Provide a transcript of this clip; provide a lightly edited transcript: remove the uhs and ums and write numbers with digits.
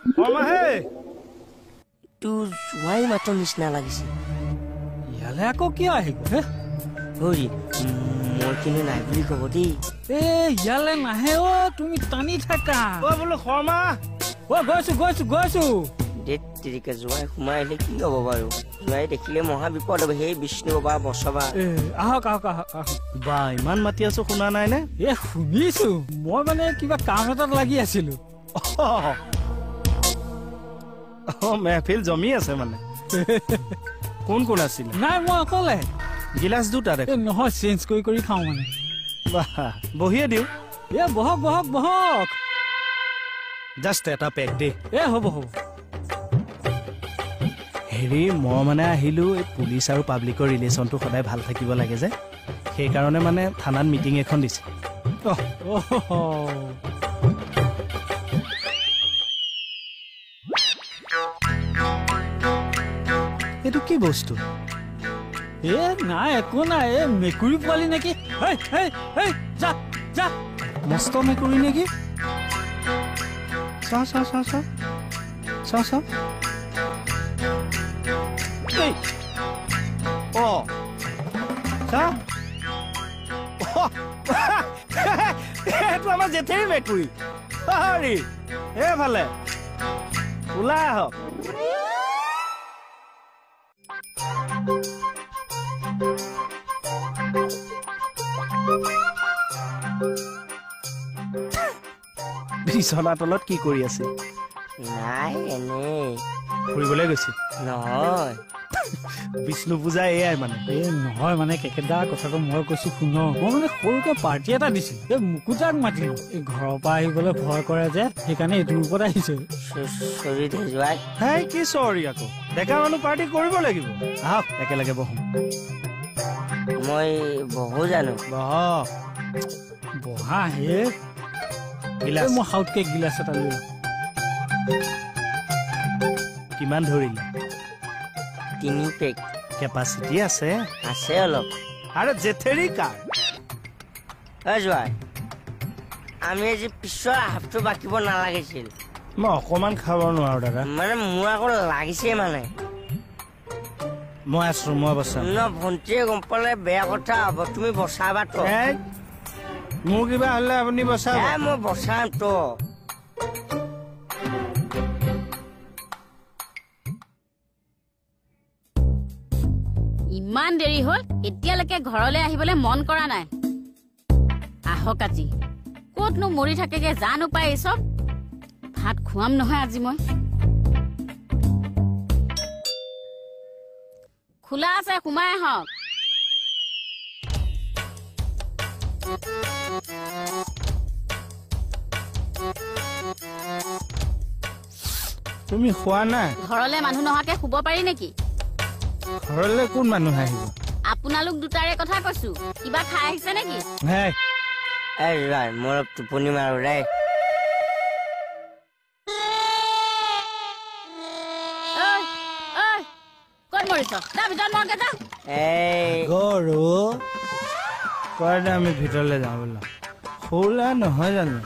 শৰ্মাহে তোৰ জোৱাই মাতৰ নিচিনা লাগিছে ইয়ালে আকৌ কিয় আহিব হে মই কিন্তু নাই বুলি কব দেই ইয়ালে নাহে তুমি টানি থাকা বোলো শৰ্মা গৈছো দেৰিকে জোৱাই সোমাই আহিলে কি হব বাৰু জোৱাই দেখিলে মহা বিপদ হ'ব সেই বিষ্ণু বাবা বচবা আহক বা ইমান মাতি আছো শুনা নাই নে শুনিছো মই মানে কিবা কাম এটাত লাগি আছিলো মেহফিল জমি আছে মানে কোন কোন আছিল নাই মই অকলে গিলাচ দুটা নহয় চেঞ্জ কৰি খাওঁ মানে বহিয়ে দিওঁ বহক জাষ্ট এটা পেক দে হ'ব হেৰি মই মানে আহিলো এই পুলিচ আৰু পাব্লিকৰ ৰিলেশ্যনটো সদায় ভাল থাকিব লাগে যে সেইকাৰণে মানে থানাত মিটিং এখন দিছে এইটো কি বস্তু নাই একো নাই মেকুৰী পোৱালি নেকি মস্ত মেকুৰী নেকি চাওঁ এইটো আমাৰ জেঠেই মেকুৰী ভালে ওলাই আহক বিছনা তলত কি কৰি আছে নাই এনেই ফুৰিবলৈ গৈছে নহয় বিষ্ণু পূজা এয়াই মানে নহয় মানে কেকেদা কথাটো মই কৈছো শুন মই মানে সৰুকে পাৰ্টি এটা দিছিল মুকুতাক মাতিলো এই ঘৰৰ পৰা আহিবলৈ ভয় কৰে যে সেইকাৰণে এইটোৰ ওপৰত আহিছে কি চৰি আকৌ ডেকা মানুহ পাৰ্টি কৰিব লাগিব আহক একেলগে বহো মই বহু জানো বহা হে গিলাচ মই হাউতকে গিলাচ এটা লৈ কিমান ধৰিলে 3 পেক কেপাচিটি আছে অলপ আৰে জেঠেৰি কাৰ জোৱাই আমি আজি পিছৰ হাফটো বাকিব নালাগিছিল মই অকমান খাব নোৱাৰো দাদা মানে মোৰ আকৌ লাগিছে মানে মই আছো মই বচাম ভণ্টিয়ে গম পালে বেয়া কথা হ'ব তুমি বচাবা তো মোৰ কিবা হলে আপুনি বচাব মই বচাম তো ইমান দেৰি হল এতিয়ালৈকে ঘৰলৈ আহিবলৈ মন কৰা নাই আহক আজি ক'তনো মৰি থাকেগে জানো পাই এই চব ভাত খুৱাম নহয় আজি মই খোলা আছে সোমাই আহক তুমি খোৱা নাই ঘৰলৈ মানুহ নহাকে শুব পাৰি নেকি ঘৰলৈ কোন মানুহ আহিব আপোনালোক দুটাৰে কথা কৈছো কিবা খাই আহিছে নেকি মোৰ টোপনি মাৰো ৰে ক'ত মৰিছ তাৰ ভিতৰত মৰকে যা গৰু কয় আমি ভিতৰলৈ যাওঁ বোলা সৰুলা নহয় জানো